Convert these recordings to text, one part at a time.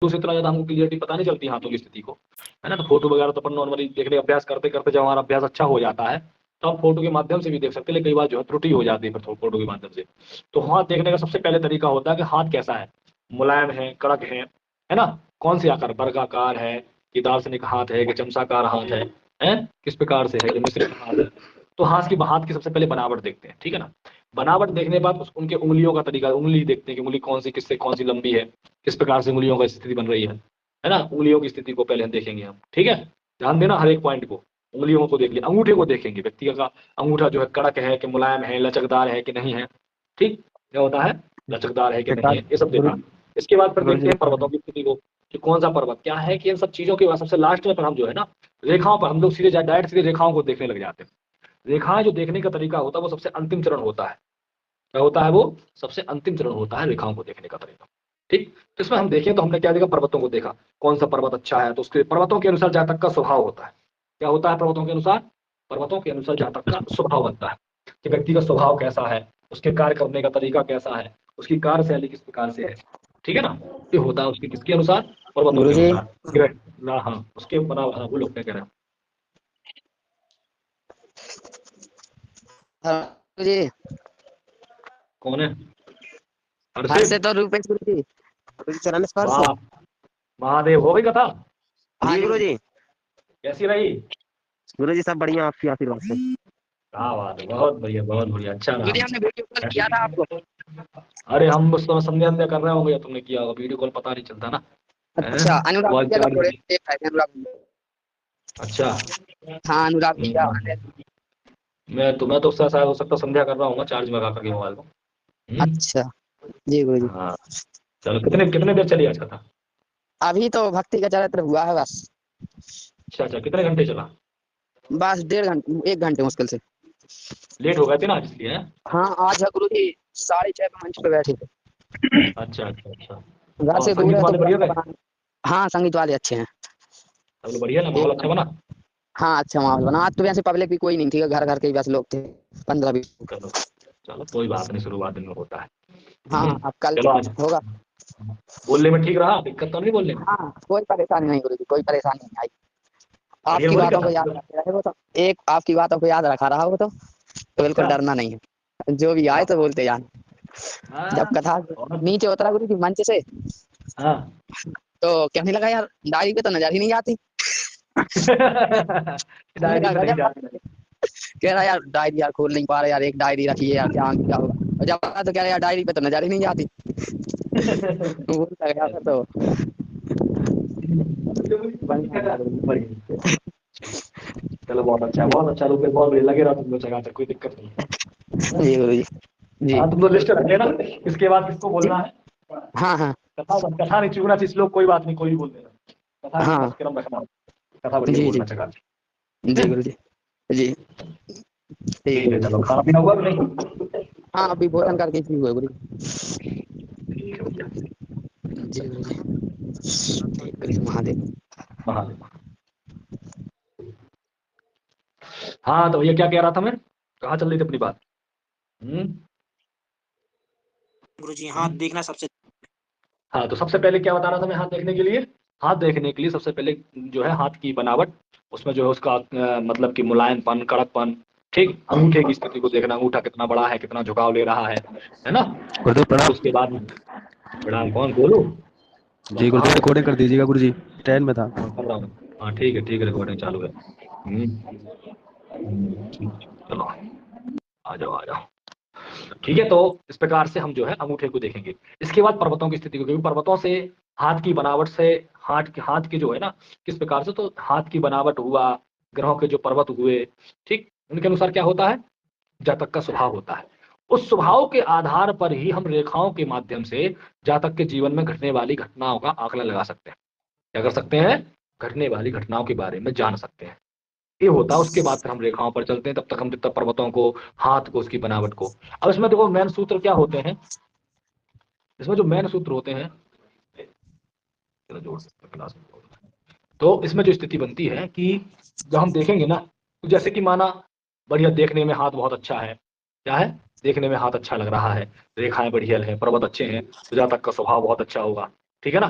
से इतना ज्यादा हमको क्लियरिटी पता नहीं चलती हाथों की स्थिति को, है ना। तो फोटो वगैरह तो अपन नॉर्मली देखने अभ्यास करते करते जब हमारा अभ्यास अच्छा हो जाता है तो हम फोटो के माध्यम से भी देख सकते हैं, लेकिन कई बार जो है त्रुटि हो जाती है फिर फोटो के माध्यम से। तो हाथ देखने का सबसे पहले तरीका होता है कि हाथ कैसा है, मुलायम है, कड़क है ना, कौन सी आकार, वर्गाकार है कि दार्शनिक हाथ है कि चमचाकार हाथ है, किस प्रकार से है कि मिश्रित हाथ है। तो हाथ की सबसे पहले बनावट देखते हैं, ठीक है ना। बनावट देखने के बाद उनके उंगलियों का तरीका, उंगली देखते हैं कि उंगली कौन सी किससे कौन सी लंबी है, किस प्रकार से उंगलियों का स्थिति बन रही है ना। उंगलियों की स्थिति को पहले देखेंगे हम, ठीक है। ध्यान देना हर एक पॉइंट को, उंगलियों को देख लिया, अंगूठे को देखेंगे, व्यक्ति का अंगूठा जो है कड़क है कि मुलायम है, लचकदार है कि नहीं है, ठीक, क्या होता है, लचकदार है कि नहीं है, ये सब देखा। इसके बाद फिर देखते हैं पर्वतों की स्थिति को कि कौन सा पर्वत क्या है, कि इन सब चीजों के बाद सबसे लास्ट में पर हम जो है ना रेखाओं पर हम लोग सीधे डायरेक्ट सीधे रेखाओं को देखने लग जाते हैं। रेखाएं जो देखने का तरीका होता है वो सबसे अंतिम चरण होता है। क्या होता है वो, सबसे अंतिम चरण होता है रेखाओं को देखने का तरीका, ठीक। तो इसमें हम देखें तो हमने क्या देखा, पर्वतों को देखा, कौन सा पर्वत अच्छा है तो उसके पर्वतों के अनुसार जातक का स्वभाव होता है। क्या होता है पर्वतों के अनुसार, पर्वतों के अनुसार जातक का स्वभाव बनता है कि व्यक्ति का स्वभाव कैसा है, उसके कार्य करने का तरीका कैसा है, उसकी कार्यशैली किस प्रकार से है, ठीक है ना। ये होता है उसके किसके अनुसार, पर्वतों के गुरुजी। अनुसार ग्रह, हाँ उसके बना, हाँ वो लोग क्या कह रहे हैं। गुरुजी कौन है, हर्षित हर्षित, और रूपेश गुरुजी। गुरुजी चरण स्पर्श। वाह, महादेव, हो गई कथा, हाँ गुरुजी। कैसी रही। गुरुजी सब बढ़िया आपकी आशीर्वाद से। क्या बात है, बहुत बढ़िया बहुत बढ़िया, अच्छा रहा। गुरुजी हमने वीडियो कॉल किया था आपको। अरे हम उस समय संध्या वंध्या कर रहे होंगे या तुमने किया होगा, वीडियो कॉल पता नहीं चलता ना, अच्छा अनुराग मोबाइल भैया तो चार्ज थोड़े में। सेफ है अनुराग भैया। अच्छा, हाँ अनुराग भैया। मैं तो उससे शायद हो सकता संध्या कर रहा हूँ चार्ज में लगा करके मोबाइल को। अच्छा जी गुरुजी। हाँ, चलो कितने कितने देर चली आज कथा। अभी तो भक्ति का चरित्र हुआ है बस। अच्छा अच्छा, कितने घंटे चला। बस 1.5 घंटे 1 घंटे मुश्किल से। लेट हो गए थे ना आज इसलिए, हैं? हाँ आज गुरुजी 6:30 पे मंच पे बैठे थे। अच्छा अच्छा अच्छा। घर और से दूर संगीत है तो वाले बढ़िया व्यवस्था थे, बनाने। हाँ संगीत वाले अच्छे हैं सब लोग बढ़िया ना, माहौल अच्छा एकदम। बना। हाँ अच्छा माहौल बना आज तो वैसे पब्लिक भी कोई नहीं थी, घर घर के ही बस लोग थे 15-20। चलो चलो, कोई बात नहीं, शुरुआत दिन में होता है। हाँ अब कल चलो आज होगा। बोलने में ठीक रहा, दिक्कत तो नहीं बोलने में। हाँ कोई परेशानी नहीं गुरुजी, कोई परेशानी नहीं आई। बढ़िया आपकी बोली बातों कथा। को याद रखे रहे वो तो। एक आपकी बातों को याद रखा रहा वो तो बिल्कुल अच्छा, डरना नहीं है, जो भी आए तो बोलते जाना। जब हाँ कथा और नीचे उतरा गुरुजी मंच से हाँ तो कहने लगा यार डायरी पे तो नजर ही नहीं आती। हमने डायरी कहा पे नहीं गजब बात जाती। है। कह रहा यार डायरी यार खोल नहीं पा रहा यार, एक डायरी रखी है यार क्या होगा। और जब आया तो कह रहा यार डायरी पे तो नजर ही नहीं आती। बोलता गया था तो बढ़िया था गुरुजी। बढ़िया। चलो बहुत अच्छा रूप है, बहुत बढ़िया लगे रहा तुम लोग जगह तक, कोई दिक्कत नहीं है। जी गुरुजी जी हाँ तुम लोग लिस्ट रख लेना, इसके बाद किसको जी। बोलना है। हाँ हाँ कथा कथा नहीं चुगना चाहिए लोग, कोई बात नहीं, कोई भी बोल देना, कथा हाँ एकदम क्रम रखना, कथा बढ़िया जी जी बोलना चाहिए। जी गुरुजी जी ठीक ठीक है, गुरुजी। चलो खाना पीना हुआ कि नहीं। हाँ अभी भोजन करके फ्री हुए गुरुजी। ठीक है भैया। जी गुरुजी ठीक गुरुजी महादेव। महादेव। हाँ तो भैया क्या कह रहा था मैं, कहाँ चल रही थी अपनी बात। हम्म गुरुजी हाथ देखना सबसे। हाँ तो सबसे पहले क्या बता रहा था मैं, हाथ देखने के लिए, हाथ देखने के लिए सबसे पहले जो है हाथ की बनावट, उसमें जो है उसका मतलब कि मुलायमपन, कड़कपन, ठीक। अंगूठे की स्थिति को देखना, अंगूठा कितना बड़ा है, कितना झुकाव ले रहा है ना। गुरुदेव फिर प्रणाम। उसके बाद प्रणाम, कौन बोलो, जी कहाँ गुरुदेव हो। रिकॉर्डिंग कर दीजिएगा गुरुजी, ट्रेन में था। हाँ कर रहा हूँ, हाँ ठीक है रिकॉर्डिंग चालू है। ठीक, चलो आ जाओ आ जाओ। ठीक है, तो इस प्रकार से हम जो है अंगूठे को देखेंगे। इसके बाद पर्वतों की स्थिति को, क्योंकि पर्वतों से हाथ की बनावट से, हाथ के जो है ना किस प्रकार से, तो हाथ की बनावट हुआ, ग्रहों के जो पर्वत हुए, ठीक, उनके अनुसार क्या होता है, जातक का स्वभाव होता है। उस स्वभाव के आधार पर ही हम रेखाओं के माध्यम से जातक के जीवन में घटने वाली घटनाओं का आकलन लगा सकते हैं। क्या कर सकते हैं, घटने वाली घटनाओं के बारे में जान सकते हैं। ये होता है, उसके बाद फिर हम रेखाओं पर चलते हैं, तब तक हम जितना पर्वतों को, हाथ को, उसकी बनावट को। अब इसमें देखो मेन सूत्र क्या होते हैं, इसमें जो मेन सूत्र होते हैं, चलो जोड़ सकते हैं क्लास में। तो इसमें जो स्थिति बनती है कि जब हम देखेंगे ना, तो जैसे कि माना बढ़िया देखने में हाथ बहुत अच्छा है, क्या है, देखने में हाथ अच्छा लग रहा है, रेखाएं बढ़िया है, पर्वत अच्छे हैं, तो जातक का स्वभाव बहुत अच्छा होगा, ठीक है ना।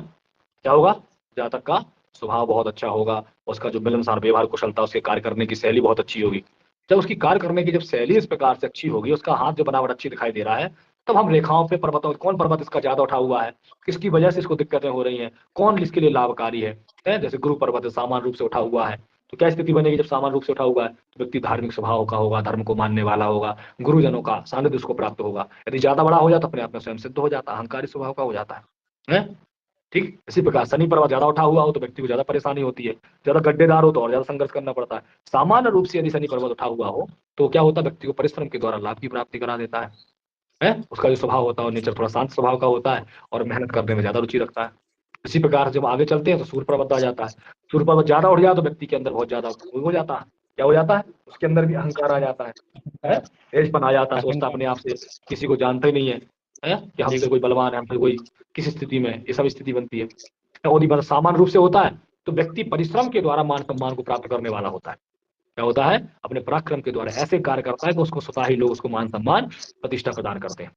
क्या होगा, जातक का स्वभाव बहुत अच्छा होगा, उसका जो मिलनसार व्यवहार कुशलता, उसके कार्य करने की शैली बहुत अच्छी होगी। जब उसकी कार्य करने की जब शैली इस प्रकार से अच्छी होगी, उसका हाथ जो बनावट अच्छी दिखाई दे रहा है, तब हम रेखाओं पे पर्वतों, कौन पर्वत इसका ज्यादा उठा हुआ है, किसकी वजह से इसको दिक्कतें हो रही हैं, कौन इसके लिए लाभकारी है। जैसे गुरु पर्वत सामान्य रूप से उठा हुआ है, तो क्या स्थिति बनेगी जब सामान्य रूप से उठा हुआ है, तो व्यक्ति धार्मिक स्वभाव का होगा, धर्म को मानने वाला होगा, गुरुजनों का सानिध्य उसको प्राप्त होगा। यदि ज्यादा बड़ा हो जाता तो अपने आप में स्वयं सिद्ध हो जाता, अहंकारी स्वभाव का हो जाता है? ठीक इसी प्रकार शनि पर्वत ज्यादा उठा हुआ हो तो व्यक्ति को ज्यादा परेशानी होती है, ज्यादा गड्ढेदार हो तो और ज्यादा संघर्ष करना पड़ता है। सामान्य रूप से यदि शनि पर्वत उठा हुआ हो तो क्या होता है, व्यक्ति को परिश्रम के द्वारा लाभ की प्राप्ति करा देता है? उसका जो स्वभाव होता है नेचर थोड़ा शांत स्वभाव का होता है और मेहनत करने में ज्यादा रुचि रखता है। इसी प्रकार जब आगे चलते हैं तो सूर्य पर्वत आ जाता है। सूर्य पर्वत ज्यादा उठ जाए तो व्यक्ति के अंदर बहुत ज्यादा हो जाता है, क्या हो जाता है, उसके अंदर भी अहंकार आ जाता है? एजपन आ जाता है, सोचता अपने आप से किसी को जानता ही नहीं है कि हमसे कोई बलवान है, हमसे कोई किस स्थिति में, ये सब स्थिति बनती है। और यदि सामान्य रूप से होता है तो व्यक्ति परिश्रम के द्वारा मान सम्मान को प्राप्त करने वाला होता है। क्या होता है, अपने पराक्रम के द्वारा ऐसे कार्य करता है कि उसको स्वतः ही लोग उसको मान सम्मान प्रतिष्ठा प्रदान करते हैं,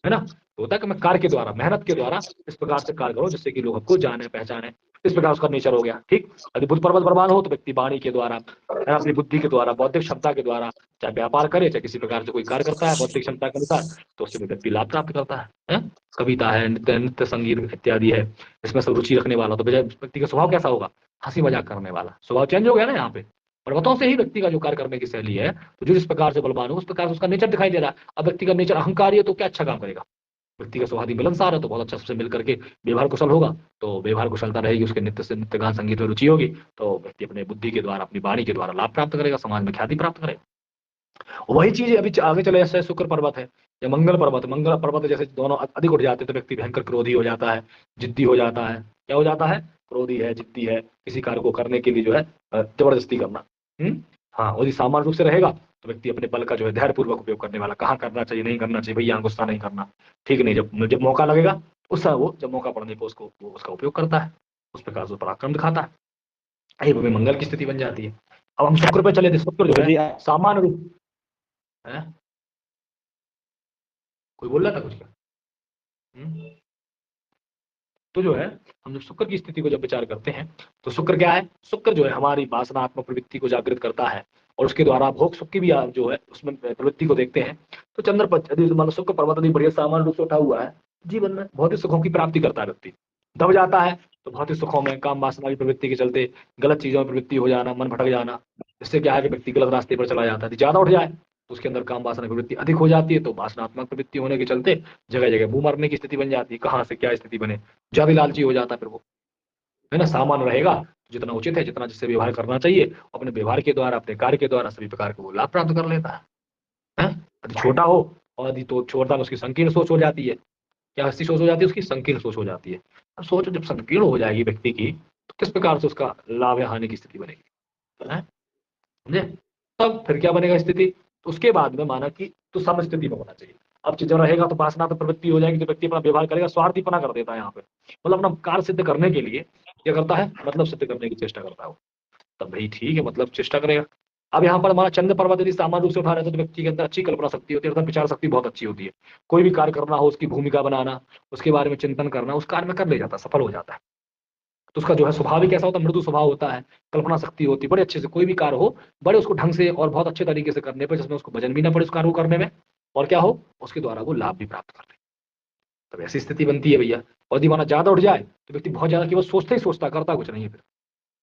है ना। तो होता है कि मैं कार्य के द्वारा, मेहनत के द्वारा इस प्रकार से कार्य करूं जिससे कि लोग हमको जाने पहचाने, इस प्रकार उसका नेचर हो गया। ठीक, यदि बुद्ध पर्वत बलवान हो तो व्यक्ति वाणी के द्वारा, है ना, अपनी बुद्धि के द्वारा, बौद्धिक क्षमता के द्वारा, चाहे व्यापार करे चाहे किसी प्रकार से कोई कार्य करता है बौद्धिक क्षमता के अनुसार, तो उससे भी व्यक्ति लाभ प्राप्त करता है? कविता है, नृत्य नृत्य संगीत इत्यादि है, इसमें सब रुचि रखने वाला, तो व्यक्ति का स्वभाव कैसा होगा, हंसी मजाक करने वाला स्वभाव चेंज हो गया ना। यहाँ पे पर्वतों से ही व्यक्ति का जो कार्य करने की शैली है, तो जो जिस प्रकार से बलवान हो उस प्रकार से उसका नेचर दिखाई दे रहा है। अब व्यक्ति का नेचर अहंकारी है तो क्या अच्छा काम करेगा, व्यक्ति का स्वभाव मिलनसार है तो बहुत अच्छा सबसे मिल करके व्यवहार कुशल होगा, तो व्यवहार कुशलता रहेगी, उसके नित्य से नित्य गान संगीत में रुचि होगी, तो व्यक्ति अपने बुद्धि के द्वारा, अपनी वाणी के द्वारा लाभ प्राप्त करेगा, समाज में ख्याति प्राप्त करेगा। वही चीज अभी आगे चले, जैसे शुक्र पर्वत है या मंगल पर्वत, मंगल पर्वत जैसे दोनों अधिक उठ जाते हैं तो व्यक्ति भयंकर क्रोधी हो जाता है, जिद्दी हो जाता है। क्या हो जाता है, क्रोधी है, जिद्दी है, किसी कार्य को करने के लिए जो है जबरदस्ती करना। हाँ, और यदि सामान्य रूप से रहेगा तो व्यक्ति अपने बल का जो है धैर्यपूर्वक उपयोग करने वाला, कहाँ करना चाहिए नहीं करना चाहिए भैया, गुस्सा नहीं करना, ठीक नहीं, जब जब मौका लगेगा उस समय वो जब मौका पड़ने पर उसको वो उसका उपयोग करता है, उस प्रकार से पराक्रम दिखाता है। ये मंगल की स्थिति बन जाती है। अब हम शुक्र पे चले थे, शुक्र जो है सामान्य रूप है, कोई बोल रहा था कुछ क्या? तो जो है हम जब शुक्र की स्थिति को जब विचार करते हैं तो शुक्र क्या है, शुक्र जो है हमारी वासनात्मक प्रवृत्ति को जागृत करता है और उसके द्वारा भोग सुख की भी जो है उसमें प्रवृत्ति को देखते हैं। तो चंद्र पर यदि मतलब शुक्र पर्वत यदि बढ़िया सामान्य रूप से उठा हुआ है, जीवन में भौतिक सुखों की प्राप्ति करता है व्यक्ति, दब जाता है तो भौतिक सुखों में काम वासना की प्रवृत्ति के चलते गलत चीजों में प्रवृत्ति हो जाना, मन भटक जाना, इससे क्या है कि व्यक्ति गलत रास्ते पर चला जाता है। ज्यादा उठ जाए तो उसके अंदर काम वासना की प्रवृत्ति अधिक हो जाती है, तो वासनात्मक प्रवृत्ति होने के चलते जगह जगह मुंह मरने की स्थिति बन जाती है। कहाँ से क्या स्थिति बने, ज्यादा लालची हो जाता है फिर वो, है ना। सामान्य रहेगा जितना उचित है, जितना जिससे व्यवहार करना चाहिए, अपने व्यवहार के द्वारा, अपने कार्य के द्वारा सभी प्रकार के वो लाभ प्राप्त कर लेता है? यदि छोटा हो और यदि तो छोटा में उसकी संकीर्ण सोच हो जाती है, क्या ऐसी सोच हो जाती है, उसकी संकीर्ण सोच हो जाती है। अब सोच जब संकीर्ण हो जाएगी व्यक्ति की तो किस प्रकार से उसका लाभ या हानि की स्थिति बनेगी, समझे। तब फिर क्या बनेगा स्थिति, तो उसके बाद में माना कि तो सम स्थिति में होना चाहिए। अब जब रहेगा तो वासना तो प्रवृत्ति हो जाएगी, तो व्यक्ति अपना व्यवहार करेगा, स्वार्थीपना कर देता है यहाँ पे, मतलब अपना कार्य सिद्ध करने के लिए क्या करता है, मतलब सिद्ध करने की चेष्टा करता है वो। तब भाई ठीक है, मतलब चेष्टा करेगा। अब यहाँ पर हमारा चंद्र पर्वत यदि सामान्य रूप से उठा रहे तो व्यक्ति के अंदर अच्छी कल्पना शक्ति होती है, अर्थात विचार शक्ति बहुत अच्छी होती है। कोई भी कार्य करना हो, उसकी भूमिका बनाना, उसके बारे में चिंतन करना, उस कार्य में कर ले जाता है, सफल हो जाता है। तो उसका जो है स्वभाव ही कैसा होता है, मृदु स्वभाव होता है, कल्पना शक्ति होती है, बड़े अच्छे से कोई भी कार्य हो, बड़े उसको ढंग से और बहुत अच्छे तरीके से करने पर, जिसमें उसको वजन भी ना पड़े उस कार्य को करने में, और क्या हो उसके द्वारा वो लाभ भी प्राप्त कर ले। तब ऐसी स्थिति बनती है भैया। और दीवाना ज्यादा उठ जाए तो व्यक्ति बहुत ज्यादा केवल सोचते ही सोचता, करता कुछ नहीं है। फिर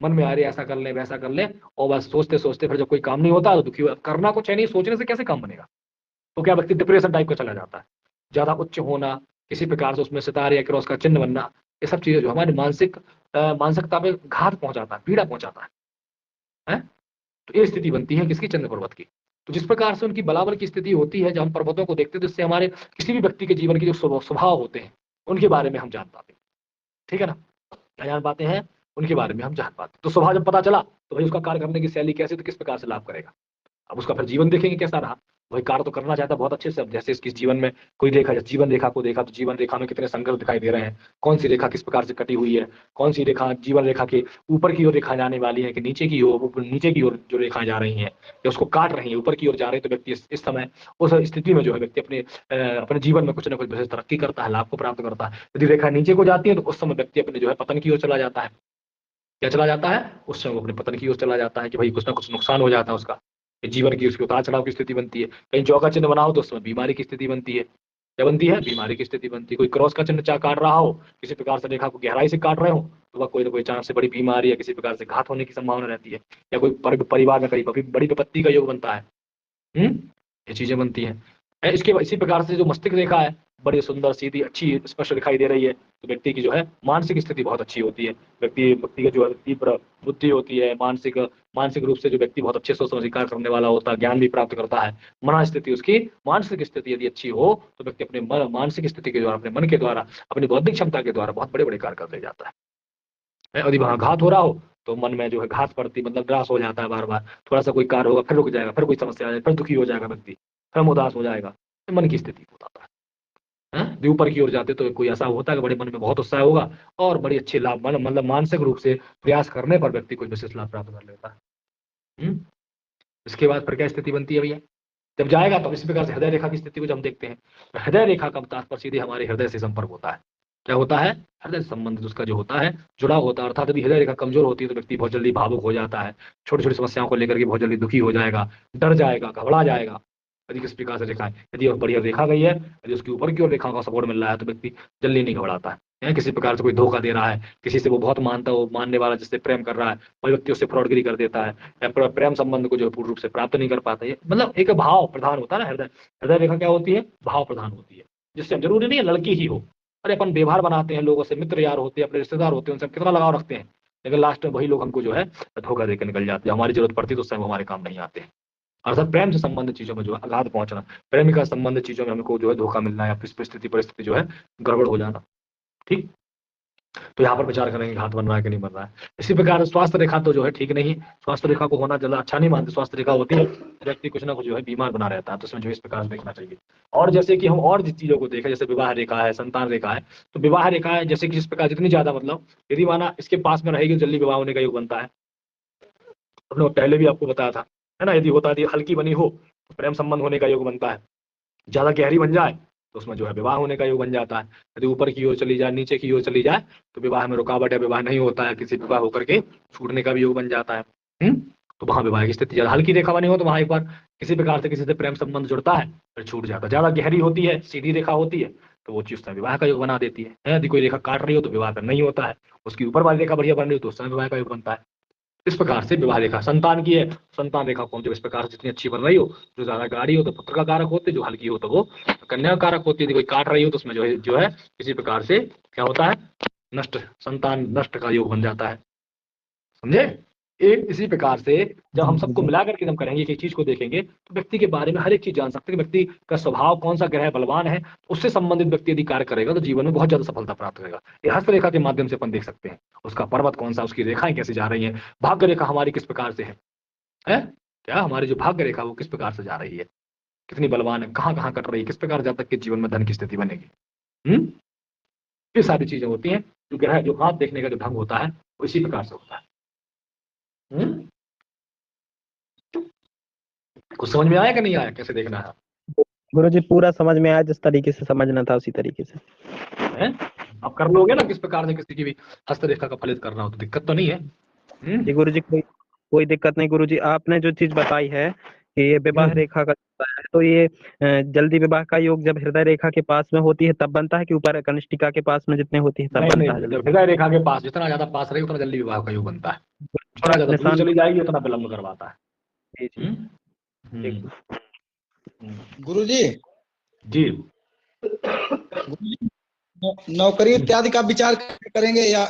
मन में आ रही ऐसा कर ले वैसा कर ले, और बस सोचते सोचते फिर जब कोई काम नहीं होता तो दुखी हुआ। करना कुछ है नहीं, सोचने से कैसे काम बनेगा, तो क्या व्यक्ति डिप्रेशन टाइप का चला जाता है। ज्यादा उच्च होना, किसी प्रकार से उसमें सितारे या क्रॉस का चिन्ह बनना, ये सब चीजें जो हमारी मानसिकता पे घात पहुंचाता है, पीड़ा पहुंचाता है? तो ये स्थिति बनती है किसकी, चंद्र पर्वत की। तो जिस प्रकार से उनकी बलाबल की स्थिति होती है, जब हम पर्वतों को देखते हैं तो इससे हमारे किसी भी व्यक्ति के जीवन के जो स्वभाव होते हैं उनके बारे में हम जान पाते हैं, ठीक है ना। क्या जान पाते हैं, उनके बारे में हम जान पाते हैं। तो स्वभाव जब पता चला तो भाई उसका कार्य करने की शैली कैसी, तो किस प्रकार से लाभ करेगा। अब उसका फिर जीवन देखेंगे कैसा रहा। वही कार्य तो करना चाहता है बहुत अच्छे से। अब जैसे इसके जीवन में कोई रेखा, जैसे जीवन रेखा को देखा तो जीवन रेखा में कितने संघर्ष दिखाई दे रहे हैं, कौन सी रेखा किस प्रकार से कटी हुई है, कौन सी रेखा जीवन रेखा के ऊपर की ओर रेखा जाने वाली है कि नीचे की ओर, नीचे की ओर जो रेखा जा रही है या उसको काट रही है, ऊपर की ओर जा रही है, तो व्यक्ति इस समय उस स्थिति में जो है व्यक्ति अपने जीवन में कुछ ना कुछ विशेष तरक्की करता है, लाभ को प्राप्त करता है। यदि रेखा नीचे को जाती है तो उस समय व्यक्ति अपने जो है पतन की ओर चला जाता है। क्या चला जाता है? उस समय वो अपने पतन की ओर चला जाता है कि भाई कुछ ना कुछ नुकसान हो जाता है उसका, जीवन की उसकी उतार चढ़ाव की स्थिति बनती है। कहीं चौका चिन्ह बनाओ तो उस समय बीमारी की स्थिति बनती है। क्या बनती है? बीमारी की स्थिति बनती है। कोई क्रॉस का चिन्ह काट रहा हो, किसी प्रकार से रेखा को गहराई से काट रहे हो, तो वह कोई ना कोई चांस से बड़ी बीमारी या किसी प्रकार से घात होने की संभावना रहती है, या कोई परिवार में कहीं बड़ी विपत्ति का योग बनता है। ये चीजें बनती हैं। इसके इसी प्रकार से जो मस्तिष्क रेखा है बड़ी सुंदर सीधी अच्छी स्पष्ट दिखाई दे रही है, तो व्यक्ति की जो है मानसिक स्थिति बहुत अच्छी होती है। व्यक्ति का जो है तीव्र बुद्धि होती है, मानसिक रूप से जो व्यक्ति बहुत अच्छे सोच समझ कार्य करने वाला होता है, ज्ञान भी प्राप्त करता है। मन स्थिति उसकी मानसिक स्थिति यदि अच्छी हो तो व्यक्ति अपने मानसिक स्थिति के द्वारा, अपने मन के द्वारा, अपनी बौद्धिक क्षमता के द्वारा बहुत बड़े बड़े कार्य कर ले जाता है। यदि वहां घात हो रहा हो तो मन में जो है घात पड़ती, मतलब निराश हो जाता है, बार बार थोड़ा सा कोई कार्य होगा फिर रुक जाएगा, फिर कोई समस्या आ जाएगी, फिर दुखी हो जाएगा व्यक्ति, फिर उदास हो जाएगा। मन की स्थिति को बताता है। ऊपर की ओर जाते तो कोई ऐसा होता है कि बड़े मन में बहुत उत्साह होगा और बड़ी अच्छी लाभ, मतलब मानसिक रूप से प्रयास करने पर व्यक्ति कोई विशेष लाभ प्राप्त कर लेता है। इसके बाद फिर क्या स्थिति बनती है भैया? जब जाएगा तो इसी प्रकार से हृदय रेखा की स्थिति को जब हम देखते हैं, हृदय रेखा का तात्पर्य सीधे हमारे हृदय से संपर्क होता है। क्या होता है? हृदय से संबंधित उसका जो होता है जुड़ाव होता है। अर्थात यदि हृदय रेखा कमजोर होती है तो व्यक्ति बहुत जल्दी भावुक हो जाता है, छोटी छोटी समस्याओं को लेकर के बहुत जल्दी दुखी हो जाएगा, डर जाएगा, घबरा जाएगा। यदि किस प्रकार से रेखा है, यदि बढ़िया रेखा गई है, यदि उसके ऊपर की ओर रेखा का सपोर्ट मिल रहा है तो व्यक्ति जल्दी नहीं घबराता है। किसी प्रकार से कोई धोखा दे रहा है, किसी से वो बहुत मानता हो, मानने वाला जिससे प्रेम कर रहा है, वही व्यक्ति उससे फ्रॉडगिरी कर देता है, या प्रेम संबंध को जो पूर्ण रूप से प्राप्त नहीं कर पाता है। मतलब एक भाव प्रधान होता है ना हृदय। हृदय रेखा क्या होती है? भाव प्रधान होती है, जिससे जरूरी नहीं है लड़की ही हो। अरे अपन व्यवहार बनाते हैं लोगों से, मित्र यार होते हैं, अपने रिश्तेदार होते हैं, उनसे कितना लगाव रखते हैं, लेकिन लास्ट में वही लोग हमको जो है धोखा देकर निकल जाते हैं। हमारी जरूरत पड़ती है तो उस समय हमारे काम नहीं आते हैं। अर्थात प्रेम से संबंधित चीजों में जो है आघात पहुंचना, प्रेमिका संबंधित चीजों में हमको जो है धोखा मिलना या परिस्थिति जो है गड़बड़ हो जाना। ठीक, तो यहाँ पर विचार करेंगे घात बन रहा है कि नहीं बन रहा है। इसी प्रकार स्वास्थ्य रेखा तो जो है ठीक नहीं, स्वास्थ्य रेखा को होना ज्यादा अच्छा नहीं मानते। स्वास्थ्य रेखा होती है व्यक्ति कुछ ना कुछ जो है बीमार बना रहता है, तो उसमें जो इस प्रकार देखना चाहिए। और जैसे कि हम और जिस चीजों को देखें, जैसे विवाह रेखा है, संतान रेखा है, तो विवाह रेखा है जैसे कि जिस प्रकार जितनी ज्यादा, मतलब यदि माना इसके पास में रहेगी जल्दी विवाह होने का योग बनता है। हमने पहले भी आपको बताया था, है ना? यदि होता है हल्की बनी हो तो प्रेम संबंध होने का योग बनता है, ज्यादा गहरी बन जाए तो उसमें जो है विवाह होने का योग बन जाता है। यदि ऊपर की ओर चली जाए, नीचे की ओर चली जाए तो विवाह में रुकावट है, विवाह नहीं होता है, किसी विवाह होकर के छूटने का भी योग बन जाता है। तो वहां विवाह की स्थिति ज्यादा हल्की रेखा बनी हो तो वहां एक बार किसी प्रकार से किसी से प्रेम संबंध जुड़ता है फिर छूट जाता है। ज्यादा गहरी होती है, सीधी रेखा होती है तो वो चीज विवाह का योग बना देती है। यदि कोई रेखा काट रही हो तो विवाह का नहीं होता है, उसकी ऊपर वाली रेखा बढ़िया बन रही हो तो उस समय विवाह का योग बनता है। इस प्रकार से विवाह रेखा संतान की है, संतान रेखा को जब इस प्रकार से जितनी अच्छी बन रही हो, जो ज्यादा गाढ़ी हो तो पुत्र का कारक होते, जो हल्की हो तो वो कन्या का कारक होती है। यदि कोई काट रही हो तो उसमें जो है किसी प्रकार से क्या होता है, नष्ट, संतान नष्ट का योग बन जाता है। समझे? एक इसी प्रकार से जब हम सबको मिलाकर के हम करेंगे, एक चीज को देखेंगे तो व्यक्ति के बारे में हर एक चीज जान सकते हैं। व्यक्ति का स्वभाव कौन सा ग्रह बलवान है, उससे संबंधित व्यक्ति यदि कार्य करेगा तो जीवन में बहुत ज्यादा सफलता प्राप्त करेगा। ये हस्तरेखा के माध्यम से अपन देख सकते हैं उसका पर्वत कौन सा, उसकी रेखाएं कैसे जा रही हैं, भाग्य रेखा हमारी किस प्रकार से है, क्या हमारी जो भाग्य रेखा वो किस प्रकार से जा रही है, कितनी बलवान है, कहाँ कहाँ कट रही है, किस प्रकार जब तक के जीवन में धन की स्थिति बनेगी। ये सारी चीजें होती हैं जो ग्रह, जो हाथ देखने का जो ढंग होता है वो इसी प्रकार से होता है। कुछ समझ में आया कि नहीं आया, कैसे देखना है? गुरुजी पूरा समझ में आया, जिस तरीके से समझना था उसी तरीके से है। आप कर लोगे ना किस प्रकार से किसी की भी हस्तरेखा का फलित करना हो तो दिक्कत तो नहीं है। जी गुरुजी, कोई दिक्कत नहीं। गुरुजी आपने जो चीज बताई है कि ये विवाह रेखा का है, तो ये जल्दी विवाह का योग जब हृदय रेखा के पास में होती है तब बनता है कि ऊपर कनिष्ठिका के पास में जितने होती है तब बनता है? जब हृदय रेखा के पास जितना ज्यादा पास रहेगी उतना जल्दी विवाह का योग बनता है, जितना ज्यादा दूर चली जाएगी उतना विलंब करवाता है। गुरुजी जी, नौकरी इत्यादि का विचार करेंगे या?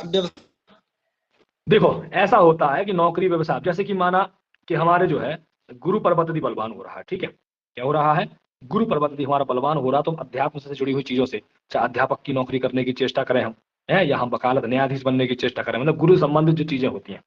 देखो ऐसा होता है कि नौकरी व्यवसाय, जैसे कि माना कि हमारे जो है गुरु पर्वत यदि बलवान हो रहा है, ठीक है, क्या हो रहा है, गुरु पर्वत यदि हमारा बलवान हो रहा तो अध्यात्म से जुड़ी हुई चीजों से, चाहे अध्यापक की नौकरी करने की चेष्टा करें हम, है, या हम वकालत न्यायाधीश बनने की चेष्टा करें, मतलब गुरु संबंधित जो चीजें होती हैं,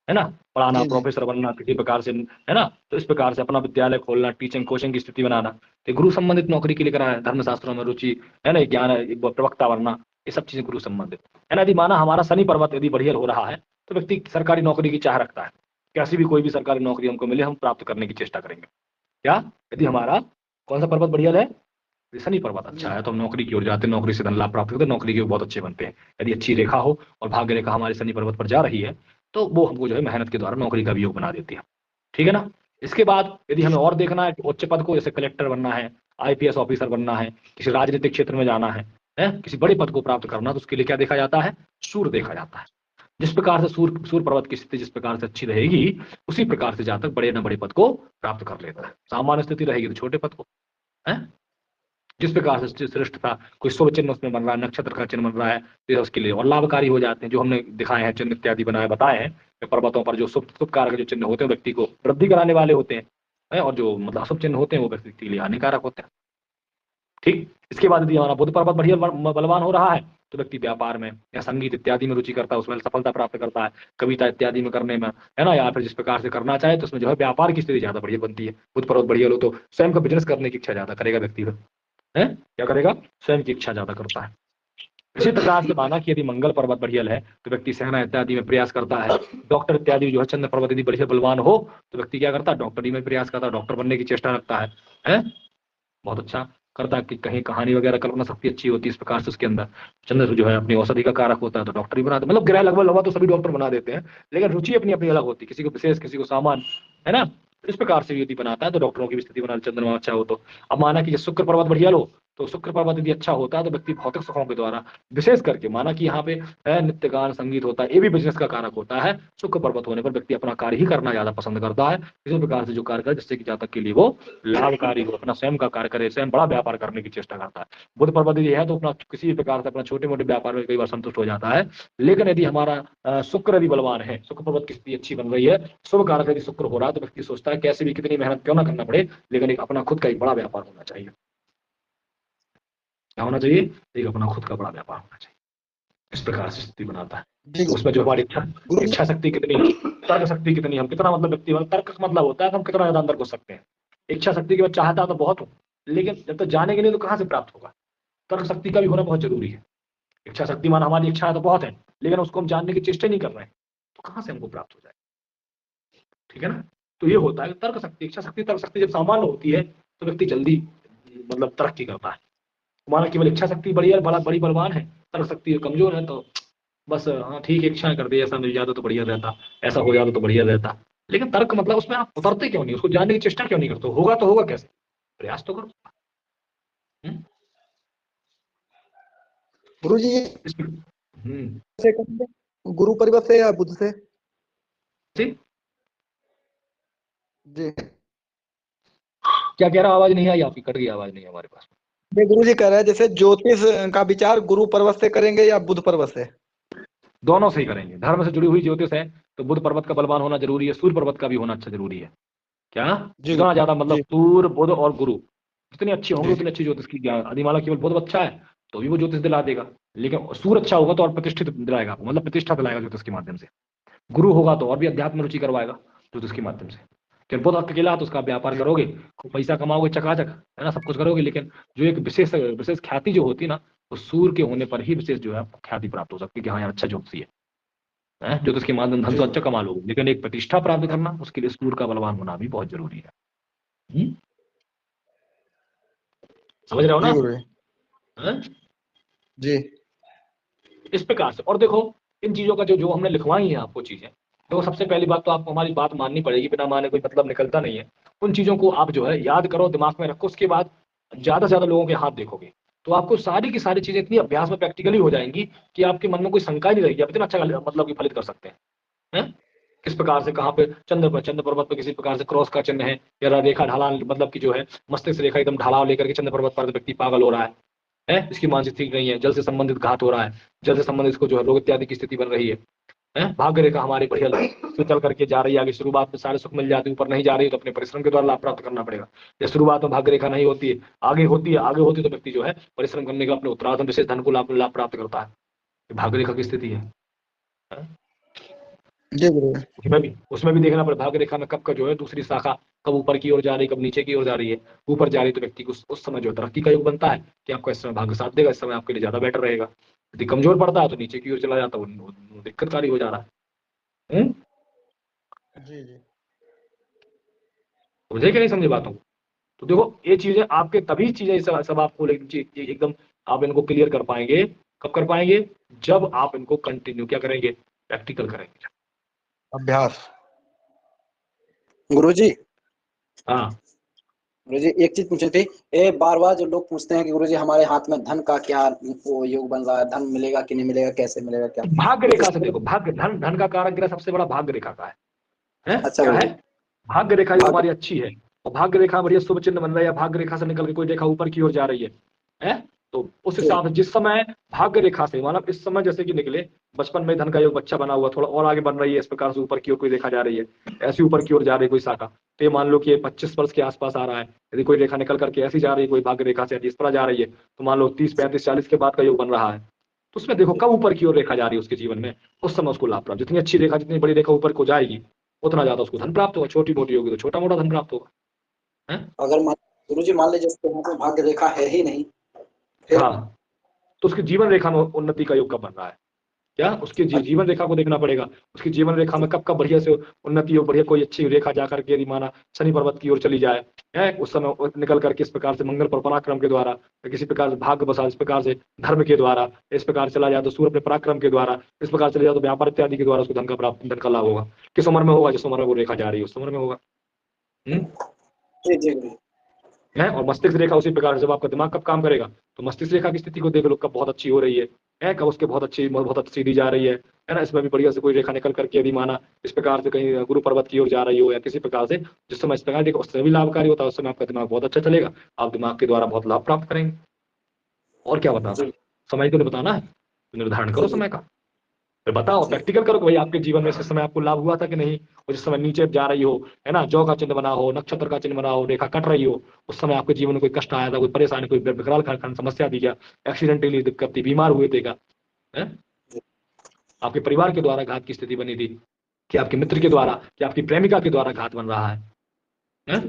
है ना, पढ़ाना, जी, जी। प्रोफेसर बनना किसी प्रकार से, है ना, तो इस प्रकार से अपना विद्यालय खोलना, टीचिंग कोचिंग की स्थिति बनाना, तो गुरु संबंधित नौकरी के लिए करा है, धर्मशास्त्रों में रुचि, है ना, ज्ञान प्रवक्ता बनना, ये सब चीजें गुरु संबंधित, है ना। यदि माना हमारा शनि पर्वत यदि बढ़िया हो रहा है तो व्यक्ति सरकारी नौकरी की चाह रखता है, कैसी भी कोई भी सरकारी नौकरी हमको मिले, हम प्राप्त करने की चेष्टा करेंगे। क्या, यदि हमारा कौन सा पर्वत बढ़िया है, शनि पर्वत अच्छा है, तो हम नौकरी की ओर जाते हैं, नौकरी से धन लाभ प्राप्त करते हैं, नौकरी के बहुत अच्छे बनते हैं। यदि अच्छी रेखा हो और भाग्य रेखा हमारे शनि पर्वत पर जा रही है तो वो हमको जो है मेहनत के द्वारा नौकरी का भी योग बना देती है, ठीक है ना। इसके बाद यदि हमें और देखना है उच्च पद को, जैसे कलेक्टर बनना है, आईपीएस ऑफिसर बनना है, किसी राजनीतिक क्षेत्र में जाना है, किसी बड़े पद को प्राप्त करना, तो उसके लिए क्या देखा जाता है, सूर्य देखा जाता है। जिस प्रकार से सूर्य पर्वत की स्थिति जिस प्रकार से अच्छी रहेगी, उसी प्रकार से जातक बड़े न बड़े पद को प्राप्त कर लेता है। सामान्य स्थिति रहेगी तो छोटे पद को, है। जिस प्रकार से श्रेष्ठ था, कोई शुभ चिन्ह उसमें बन रहा है, नक्षत्र का चिन्ह बन रहा है, तो उसके लिए और लाभकारी हो जाते हैं। जो हमने दिखाए हैं चिन्ह इत्यादि बनाए बताए हैं कि पर्वतों पर जो शुभ शुभ कारक जो चिन्ह होते हैं व्यक्ति को वृद्धि कराने वाले होते हैं, और जो मतलब अशुभ चिन्ह होते हैं वो व्यक्ति के लिए हानिकारक होते हैं, ठीक। इसके बाद यदि हमारा बुध पर्वत बढ़िया बलवान हो रहा है तो व्यक्ति व्यापार में या संगीत इत्यादि में रुचि करता है, उसमें सफलता प्राप्त करता है, कविता इत्यादि में करने में, है ना, या फिर जिस प्रकार से करना चाहे तो उसमें जो है व्यापार की स्थिति ज्यादा बढ़िया बनती है। बुध पर्वत बढ़िया हो तो स्वयं का बिजनेस करने की इच्छा ज्यादा करेगा व्यक्ति, है, क्या करेगा, स्वयं की इच्छा ज्यादा करता है। इसी प्रकार से माना कि यदि मंगल पर्वत बढ़िया है तो व्यक्ति सेना इत्यादि में प्रयास करता है, डॉक्टर इत्यादि जो है चंद्र पर्वत यदि बढ़िया बलवान हो तो व्यक्ति क्या करता है, डॉक्टरी में प्रयास करता है, डॉक्टर बनने की चेष्टा रखता है, बहुत अच्छा करता है कि कहीं कहानी वगैरह कल्पना शक्ति अच्छी होती है, इस प्रकार से उसके अंदर चंद्र जो है अपनी औषधि का कारक होता है तो डॉक्टर ही बनाते, मतलब ग्रह लगभग लगभग तो सभी डॉक्टर बना देते हैं, लेकिन रुचि अपनी अपनी अलग होती है, किसी को विशेष किसी को सामान्य, है ना। इस प्रकार से यदि बनाता है तो डॉक्टरों की भी स्थिति बना, चंद्रमा अच्छा हो तो। अब माना कि शुक्र पर्वत बढ़िया लो तो शुक्र पर्वत यदि अच्छा होता है तो व्यक्ति भौतिक सुखों के द्वारा विशेष करके, माना कि यहाँ पे नृत्य गान संगीत होता है, ये भी बिजनेस का कारक होता है, शुक्र पर्वत होने पर व्यक्ति अपना कार्य ही करना ज्यादा पसंद करता है, इसी प्रकार से जो कार्य करे जिससे कि जातक के लिए वो लाभकारी हो, अपना स्वयं का कार्य करे, स्वयं बड़ा व्यापार करने की चेष्टा करता है। बुध पर्वत यदि है तो अपना किसी भी प्रकार से अपना छोटे मोटे व्यापार में कई बार संतुष्ट हो जाता है, लेकिन यदि हमारा शुक्र यदि बलवान है, शुक्र पर्वत की स्थिति अच्छी बन रही है, शुभ कारक यदि शुक्र हो रहा है तो व्यक्ति सोचता है कैसे भी कितनी मेहनत क्यों ना करना पड़े, लेकिन एक अपना खुद का एक बड़ा व्यापार होना चाहिए। क्या होना चाहिए, एक अपना खुद का बड़ा व्यापार होना चाहिए, इस प्रकार से स्थिति बनाता है। जी तो उसमें जो हमारी गुरु जी। इच्छा शक्ति कितनी, तर्क शक्ति कितनी, हम कितना मतलब व्यक्ति, तर्क का मतलब होता है कि हम कितना ज्यादा अंदर घुस सकते हैं। इच्छा शक्ति के बाद चाहता तो बहुत हो, लेकिन जब तक जाने के लिए तो कहाँ से प्राप्त होगा, तर्क शक्ति का भी होना बहुत जरूरी है। इच्छा शक्ति मान हमारी इच्छा तो बहुत है, लेकिन उसको हम जानने की चेष्टा नहीं कर रहे हैं तो कहाँ से हमको प्राप्त हो जाए, ठीक है ना। तो ये होता है तर्क शक्ति, इच्छा शक्ति, तर्क शक्ति जब सामान्य होती है तो व्यक्ति जल्दी मतलब तरक्की करता है। माना केवल इच्छा शक्ति बड़ी बलवान है, तर्क शक्ति कमजोर है तो बस हाँ ठीक है, इच्छा कर दे, ऐसा मिल जाता तो बढ़िया रहता, ऐसा हो जाता तो बढ़िया रहता, लेकिन तर्क मतलब उसमें आप उतरते क्यों नहीं, उसको जानने की चेष्टा क्यों नहीं करते, होगा तो होगा कैसे, प्रयास तो करो। गुरु जी, हम्म, से करेंगे? गुरु परिवत से या बुध से? ठीक। जी क्या कह रहा, आवाज नहीं आई आपकी, कट गई आवाज, नहीं हमारे पास। ये गुरु जी कह रहे हैं जैसे ज्योतिष का विचार गुरु पर्वत से करेंगे या बुध पर्वत से? दोनों से ही करेंगे, धर्म से जुड़ी हुई ज्योतिष है तो बुध पर्वत का बलवान होना जरूरी है, सूर्य पर्वत का भी होना अच्छा जरूरी है। क्या, जी जितना ज्यादा मतलब जी सूर्य बुध और गुरु जितनी अच्छी होंगे उतनी अच्छी ज्योतिष की ज्ञान। अधिमाला केवल बुध अच्छा है तो भी वो ज्योतिष दिला देगा, लेकिन सूर्य अच्छा होगा तो और प्रतिष्ठित दिलाएगा आपको, मतलब प्रतिष्ठा दिलाएगा ज्योतिष के माध्यम से। गुरु होगा तो और भी अध्यात्म रुचि करवाएगा ज्योतिष के माध्यम से। कि बुध अकेला तो उसका व्यापार करोगे, पैसा कमाओगे चकाचक, है ना, सब कुछ करोगे, लेकिन जो एक विशेष विशेष ख्याति जो होती है ना, वो सूर्य के होने पर ही विशेष जो है आपको ख्याति प्राप्त हो सकती है कि हाँ यार अच्छा ज्योतिषी है, ज्योतिष के माध्यम धन जी तो अच्छा कमा लोगे, लेकिन एक प्रतिष्ठा प्राप्त करना उसके लिए सूर्य का बलवान होना भी बहुत जरूरी है। समझ रहे हो जी ना। गुरु जी। हैं? जी इस प्रकार से, और देखो इन चीजों का जो जो हमने लिखवाई है आपको चीजें, तो सबसे पहली बात तो आपको हमारी बात माननी पड़ेगी, बिना माने कोई मतलब निकलता नहीं है। उन चीजों को आप जो है याद करो, दिमाग में रखो, उसके बाद ज्यादा से ज्यादा लोगों के हाथ देखोगे तो आपको सारी की सारी चीजें इतनी अभ्यास में प्रैक्टिकली हो जाएंगी कि आपके मन में कोई शंका ही नहीं रहेगी, आप इतना अच्छा मतलब कि फलित कर सकते हैं। किस प्रकार से कहाँ पे चंद्र पर्वत पर किसी प्रकार से क्रॉस का चिन्ह है या रेखा ढालान, मतलब कि जो है मस्तिष्क रेखा एकदम ढालाव लेकर के चंद्र पर्वत पर व्यक्ति पागल हो रहा है, इसकी मानसिक ठीक नहीं है, जल से संबंधित घात हो रहा है, जल से संबंधित इसको जो है रोग इत्यादि की स्थिति बन रही है, भाग्य रेखा हमारी बढ़िया तो चल करके जा रही है आगे, शुरुआत में सारे सुख मिल जाते हैं, ऊपर नहीं जा रही तो अपने परिश्रम के द्वारा लाभ प्राप्त करना पड़ेगा। या शुरुआत में भाग्य रेखा नहीं होती है, आगे होती है, आगे होती है तो व्यक्ति जो है परिश्रम करने का अपने उत्तरार्ध विशेष धन को लाभ प्राप्त करता है, भाग्य रेखा की स्थिति है। जी गुरु। उसमें भी देखना पड़ेगा भाग्य रेखा में कब का जो है दूसरी शाखा कब ऊपर की ओर जा रही है, कब नीचे की ओर जा रही है। ऊपर जा रही है तो व्यक्ति को उस समय जो है तरक्की का योग बनता है कि आपको इस समय भाग्य साथ देगा, इस समय आपके लिए ज्यादा बेटर रहेगा। यदि कमजोर पड़ता है तो नीचे की ओर चला जाता है, वो दिक्कतकारी हो जा रहा है। जी जी। समझे कि नहीं समझे बातों को? तो देखो ये चीजें आपके तभी चीजें सब आपको एकदम आप इनको क्लियर कर पाएंगे। कब कर पाएंगे? जब आप इनको कंटिन्यू क्या करेंगे? प्रैक्टिकल करेंगे। अभ्यास। गुरुजी, हाँ गुरुजी एक चीज पूछी थी। ये बार बार जो लोग पूछते हैं कि गुरुजी हमारे हाथ में धन का क्या वो योग बन रहा है, धन मिलेगा कि नहीं मिलेगा, कैसे मिलेगा, क्या भाग्य तो रेखा से इसमें। देखो, भाग्य धन का कारक ग्रह सबसे बड़ा भाग्य रेखा का है अच्छा क्या है? गुरुजी। भाग्य रेखा जो भाग्य। हमारी अच्छी है और भाग्य रेखा बढ़िया शुभ चिन्ह बन रहा है या भाग्य रेखा से निकल के कोई रेखा ऊपर की ओर जा रही है तो उस जी हिसाब से जिस समय भाग्य रेखा से मतलब इस समय जैसे कि निकले बचपन में धन का योग बच्चा बना हुआ थोड़ा और आगे बन रही है, इस प्रकार से ऊपर की ओर कोई रेखा जा रही है, ऐसी ऊपर की ओर जा रही है कोई शाखा, तो ये मान लो कि ये 25 वर्ष के आसपास आ रहा है। यदि कोई रेखा निकल करके ऐसी जा रही है कोई भाग्य रेखा से इस तरह जा रही है तो मान लो 30 35 40 के बाद का योग बन रहा है, तो उसमें देखो कब ऊपर की ओर रेखा जा रही है उसके जीवन में, उस समय उसको लाभ प्राप्त। जितनी अच्छी रेखा जितनी बड़ी रेखा ऊपर को जाएगी उतना ज्यादा उसको धन प्राप्त होगा, छोटी मोटी होगी तो छोटा मोटा धन प्राप्त होगा। अगर गुरुजी मान लीजिए उसके यहाँ पे भाग्य रेखा है ही नहीं, फिर हाँ तो उसकी जीवन रेखा में उन्नति का योग कब बन रहा है? क्या उसकी जीवन रेखा को देखना पड़ेगा, उसकी जीवन रेखा में कब कब बढ़िया से उन्नति हो, बढ़िया कोई अच्छी रेखा जाकर के यदि माना शनि पर्वत की ओर चली जाए है उस समय निकल करके इस प्रकार से मंगल पर पराक्रम के द्वारा या किसी प्रकार से भाग्य बसा इस प्रकार से धर्म के द्वारा इस प्रकार चला जाए तो सूर्य अपने पराक्रम के द्वारा इस प्रकार चले जाए तो व्यापार इत्यादि के द्वारा उसको धन का प्राप्त धन का लाभ होगा। किस उम्र में होगा? जिस उम्र में वो रेखा जा रही है उस उम्र में होगा। जी जी गुरुजी। है और मस्तिष्क रेखा उसी प्रकार से जब आपका दिमाग कब काम करेगा तो मस्तिष्क रेखा की स्थिति को देख लो कब बहुत अच्छी हो रही है कब उसके बहुत अच्छी सीधी जा रही है ना। इसमें भी बढ़िया से कोई रेखा निकल करके यदि माना इस प्रकार से कहीं गुरु पर्वत की ओर जा रही हो या किसी प्रकार से जिस समय इस प्रकार देखो उससे भी लाभकारी होता है, उस समय आपका दिमाग बहुत अच्छा चलेगा, आप दिमाग के द्वारा बहुत लाभ प्राप्त करेंगे। और क्या बताना, समय को बताना है तो निर्धारण करो समय का, फिर बताओ प्रैक्टिकल करो कि भाई आपके जीवन में इस समय आपको लाभ हुआ था कि नहीं। और जिस समय नीचे जा रही हो है ना, जौ का चिन्ह बना हो, नक्षत्र का चिन्ह बना हो, रेखा कट रही हो, उस समय आपके जीवन में कोई कष्ट आया था, कोई परेशानी, कोई विकराल समस्या थी क्या, एक्सीडेंटली दिक्कत थी, बीमार हुए थे क्या, आपके परिवार के द्वारा घात की स्थिति बनी थी कि आपके मित्र के द्वारा कि आपकी प्रेमिका के द्वारा घात बन रहा है?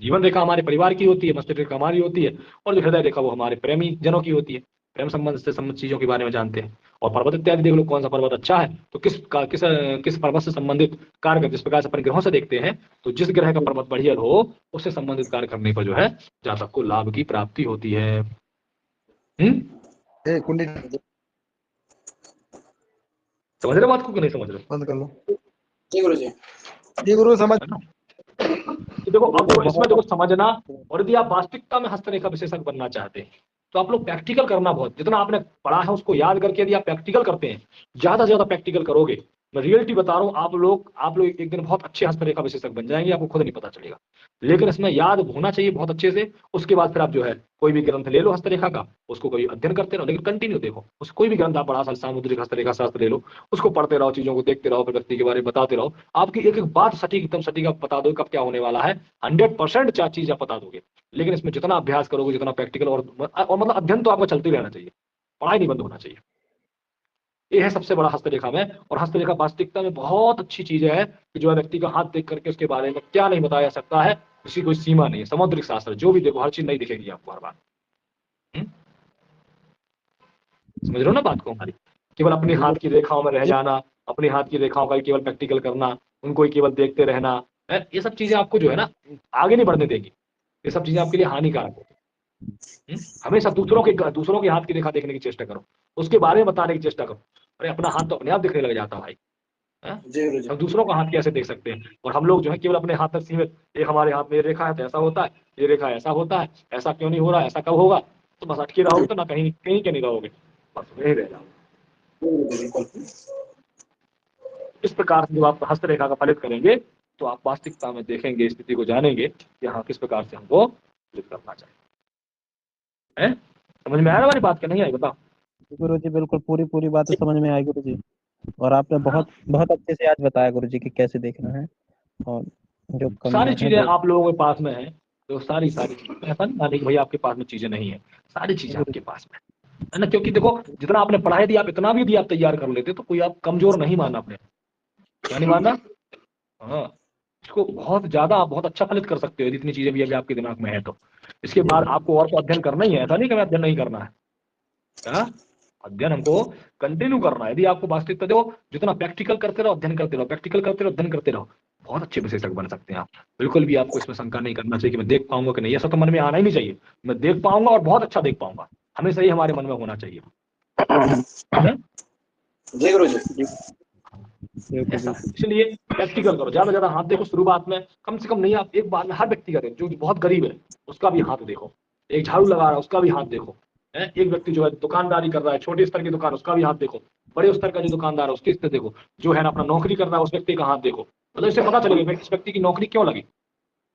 जीवन रेखा हमारे परिवार की होती है, मस्तिष्क रेखा हमारी होती है और जो हृदय रेखा वो हमारे प्रेमी जनों की होती है, प्रेम संबंध से संबंधित चीजों के बारे में जानते हैं। और पर्वत इत्यादि देख लो कौन सा पर्वत अच्छा है तो किस पर्वत से संबंधित कार्य, जिस प्रकार से अपन ग्रहों से देखते हैं तो जिस ग्रह का पर्वत बढ़िया हो उससे संबंधित कार्य करने पर जो है जातक को लाभ की प्राप्ति होती है। कुंडली समझ रहे बात को कि नहीं समझ रहे? बंद कर लो। जी गुरुजी। जी गुरु समझ। तो देखो अब देखो इसमें देखो समझना, और यदि आप वास्तविकता में हस्तरेखा विशेषज्ञ बनना चाहते हैं तो आप लोग प्रैक्टिकल करना, बहुत जितना आपने पढ़ा है उसको याद करके यदि आप प्रैक्टिकल करते हैं, ज्यादा से ज्यादा प्रैक्टिकल करोगे, मैं रियलिटी बता रहा हूँ, आप लोग एक दिन बहुत अच्छे हस्तरेखा विशेषज्ञ बन जाएंगे, आपको खुद नहीं पता चलेगा। लेकिन इसमें याद होना चाहिए बहुत अच्छे से। उसके बाद फिर आप जो है कोई भी ग्रंथ ले लो हस्तरेखा का, उसको कभी अध्ययन करते रहो, लेकिन कंटिन्यू देखो उस कोई भी ग्रंथ आप पढ़ा, सामुद्रिक हस्तरेखा शास्त्र ले लो, उसको पढ़ते रहो, चीजों को देखते रहो, प्रकृति के बारे में बताते रहो, आपकी एक एक बात सटीक एकदम सटीक आप बता दो कब क्या होने वाला है, 100% चार चीज आप बता दोगे। लेकिन इसमें जितना अभ्यास करोगे, जितना प्रैक्टिकल और मतलब अध्ययन तो आपका चलते रहना चाहिए, पढ़ाई नहीं बंद होना चाहिए। ये है सबसे बड़ा हस्तरेखा में। और हस्तरेखा वास्तविकता में बहुत अच्छी चीज है कि जो है व्यक्ति का हाथ देख करके उसके बारे में क्या नहीं बताया जा सकता है, इसकी कोई सीमा नहीं है। समुद्रिक शास्त्र जो भी देखो हर चीज नहीं दिखेगी आपको हर बार। समझ रहे हो ना बात को हमारी? केवल अपने हाथ की रेखाओं में रह जाना, अपने हाथ की रेखाओं का केवल प्रैक्टिकल करना, उनको ही केवल देखते रहना है, ये सब चीजें आपको जो है ना आगे नहीं बढ़ने देगी। ये सब चीजें आपके लिए हानिकारक होती है। हमेशा दूसरों के हाथ की रेखा देखने की चेष्टा करो, उसके बारे में बताने की चेष्टा करो। अरे अपना हाथ तो अपने आप दिखने लग जाता है भाई, हम दूसरों का हाथ कैसे देख सकते हैं? और हम लोग जो है केवल अपने हाथ तक सीमित, एक हमारे हाथ में ये रेखा है तो ऐसा होता है, ये रेखा ऐसा होता है, ऐसा क्यों नहीं हो रहा, ऐसा कब होगा, तो बस अटके रहोगे तो ना कहीं कहीं के नहीं रहोगे, बस वही रह जाओ। इस प्रकार से जब आप हस्तरेखा का फलित करेंगे तो आप वास्तविकता में देखेंगे, स्थिति को जानेंगे कि हाँ किस प्रकार से हमको फलित करना चाहिए। समझ में आया हमारी बात? क्या नहीं आई बताओ? गुरुजी बिल्कुल पूरी बात समझ में आई गुरुजी, और आपने बहुत बहुत अच्छे से आज बताया गुरुजी कि कैसे देखना है और जो सारी चीजें आप लोगों के पास में है, तो सारी चीजें, ऐसा नहीं भाई आपके पास में चीजें नहीं है, सारी चीजें आपके पास में है ना। क्योंकि देखो जितना आपने पढ़ाई दी, आप इतना भी यदि आप तैयार कर लेते तो कोई आप कमजोर नहीं मानना अपने, क्या नहीं मानना? हाँ, इसको बहुत ज्यादा आप बहुत अच्छा फलित कर सकते हो यदि इतनी चीजें भी अभी आपके दिमाग में है तो। इसके बाद आपको और तो अध्ययन करना ही है, ऐसा नहीं कि हमें अध्ययन नहीं करना है। क्या? अध्ययन हमको कंटिन्यू करना है। यदि आपको वास्तविकता देखो, जितना प्रैक्टिकल करते रहो, अध्ययन करते रहो, प्रैक्टिकल करते रहो, अध्ययन करते रहो, बहुत अच्छे विशेषज्ञ बन सकते हैं आप। बिल्कुल भी आपको इसमें शंका नहीं करना चाहिए कि मैं देख पाऊंगा कि नहीं, ऐसा तो मन में आना ही नहीं चाहिए। मैं देख पाऊंगा और बहुत अच्छा देख पाऊंगा, हमेशा ही हमारे मन में होना चाहिए। जय गुरु जी। ऐसा इसलिए प्रैक्टिकल करो, ज्यादा से ज्यादा हाथ देखो शुरुआत में, कम से कम नहीं आप एक बार में हर व्यक्ति का देखो, जो बहुत गरीब है उसका भी हाथ देखो, एक झाड़ू लगा रहा है उसका भी हाथ देखो, एक व्यक्ति जो है दुकानदारी कर रहा है, छोटे स्तर की दुकान, उसका भी हाथ देखो, बड़े स्तर का जो दुकानदार है उसके स्तर देखो, जो है ना अपना नौकरी कर रहा है उस व्यक्ति का हाथ देखो। मतलब इससे पता चलेगा इस व्यक्ति की नौकरी क्यों लगी,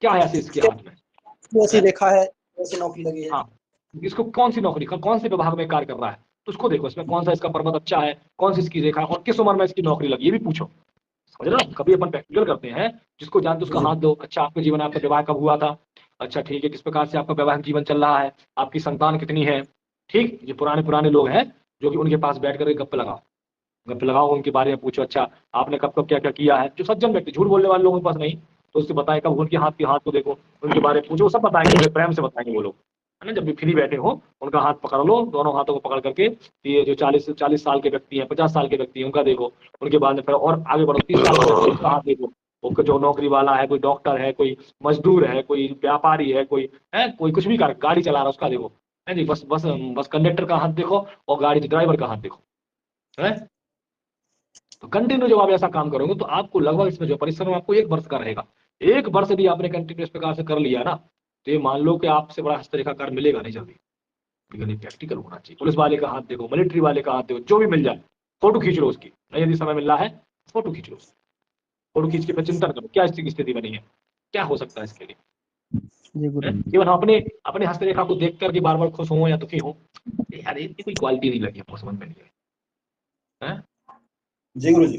क्या है ऐसे इसके हाथ में, ऐसी देखा है, ऐसी नौकरी लगी है। हाँ, इसको कौन सी नौकरी, कौन से विभाग में कार्य कर रहा है, तो उसको देखो, इसमें कौन सा इसका पर्वत अच्छा है, कौन सी इसकी रेखा है, और किस उम्र में इसकी नौकरी लगी, ये भी पूछो। समझ रहे हो? कभी अपन प्रैक्टिकल करते हैं, जिसको जानते उसका हाथ दो। अच्छा, आपके जीवन में आपका विवाह कब हुआ था? अच्छा ठीक है, किस प्रकार से आपका वैवाहिक जीवन चल रहा है, आपकी संतान कितनी है? ठीक, ये पुराने लोग हैं जो कि उनके पास बैठ करके गप्पे लगाओ, उनके बारे में पूछो। अच्छा, आपने कब कब क्या क्या किया है? जो सज्जन व्यक्ति, झूठ बोलने वाले लोगों के पास नहीं, तो उससे बताए, कब उनके हाथ को देखो, उनके बारे में पूछो, सब बताएंगे, प्रेम से बताएंगे वो लोग, है ना। जब भी फ्री बैठे हो उनका हाथ पकड़ लो, दोनों हाथों को पकड़ करके, ये जो 40 साल के व्यक्ति हैं, 50 साल के व्यक्ति हैं, उनका देखो, उनके बाद में फिर और आगे बढ़ो, 30 साल के व्यक्ति का हाथ देखो, वो जो नौकरी वाला है, कोई डॉक्टर है, कोई मजदूर है, कोई व्यापारी है, कोई है, कोई कुछ भी कर गाड़ी चला रहा है उसका देखो, है जी। बस कंडक्टर का हाथ देखो और गाड़ी ड्राइवर का हाथ देखो, है। तो कंटिन्यू जब आप ऐसा काम करोगे तो आपको लगभग इसमें जो परिश्रम आपको 1 वर्ष का रहेगा, 1 वर्ष यदि आपने कंटिन्यू इस प्रकार से कर लिया ना, तो ये मान लो कि आपसे बड़ा हस्तरेखाकार मिलेगा नहीं जल्दी, लेकिन प्रैक्टिकल होना चाहिए। पुलिस वाले का हाथ देखो, मिलिट्री वाले का हाथ देखो, जो भी मिल जाए फोटो खींच लो उसकी, नहीं यदि समय मिल रहा है फोटो खींच लो, फोटो खींच के फिर चिंतन करो क्या इसकी स्थिति बनी है, क्या हो सकता है इसके लिए। केवल हम अपने हस्तरेखा को देख करके बार बार खुश हो या दुखी हो, यार इतनी कोई क्वालिटी नहीं लगी हमको, समझ में नहीं है। जय गुरु जी।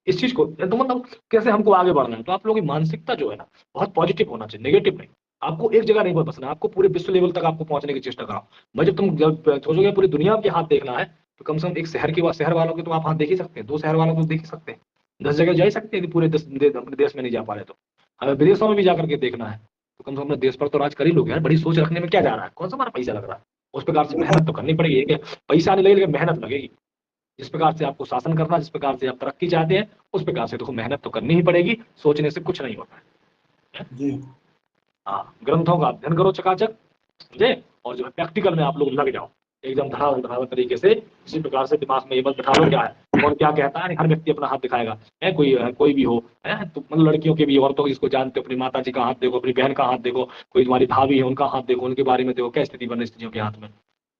इस चीज को तो मतलब कैसे हमको आगे बढ़ना है, तो आप लोगों की मानसिकता जो है ना बहुत पॉजिटिव होना चाहिए, नेगेटिव नहीं। आपको एक जगह नहीं बसना, आपको पूरे विश्व लेवल तक आपको पहुंचने की चेष्टा करो। भाई जब सोचोगे पूरी दुनिया के हाथ देखना है, तो कम से कम एक शहर वालों के तो आप हाथ देख ही सकते हैं, 2 शहर वालों को देख ही सकते हैं, 10 जगह जा ही सकते हैं, पूरे अपने देश में नहीं जा पा रहे तो हमें विदेशों में भी जाकर के देखना है, तो कम से कम अपने देश पर तो राज कर ही लोगे यार। बड़ी सोच रखने में क्या जा रहा है, कौन सा हमारा पैसा लग रहा है, उस प्रकार से मेहनत तो करनी पड़ेगी, पैसा नहीं लगेगा, मेहनत लगेगी। जिस प्रकार से आपको शासन करना, जिस प्रकार से आप तरक्की चाहते हैं, उस प्रकार से तो मेहनत तो करनी ही पड़ेगी, सोचने से कुछ नहीं होता है। हाँ, ग्रंथों का अध्ययन करो चकाचक, समझे, और जो है प्रैक्टिकल में आप लोग लग जाओ एकदम धड़ाधड़ तरीके से। इसी प्रकार से दिमाग में ये मत बैठा लो क्या है और क्या कहता है, हर व्यक्ति अपना हाथ दिखाएगा, है कोई भी हो, है तो मतलब लड़कियों के भी, औरतों को जिसको जानते हो, अपनी माता जी का हाथ देखो, अपनी बहन का हाथ देखो, कोई तुम्हारी भाभी है उनका हाथ देखो, उनके बारे में देखो क्या स्थिति बन स्त्रियों के हाथ में,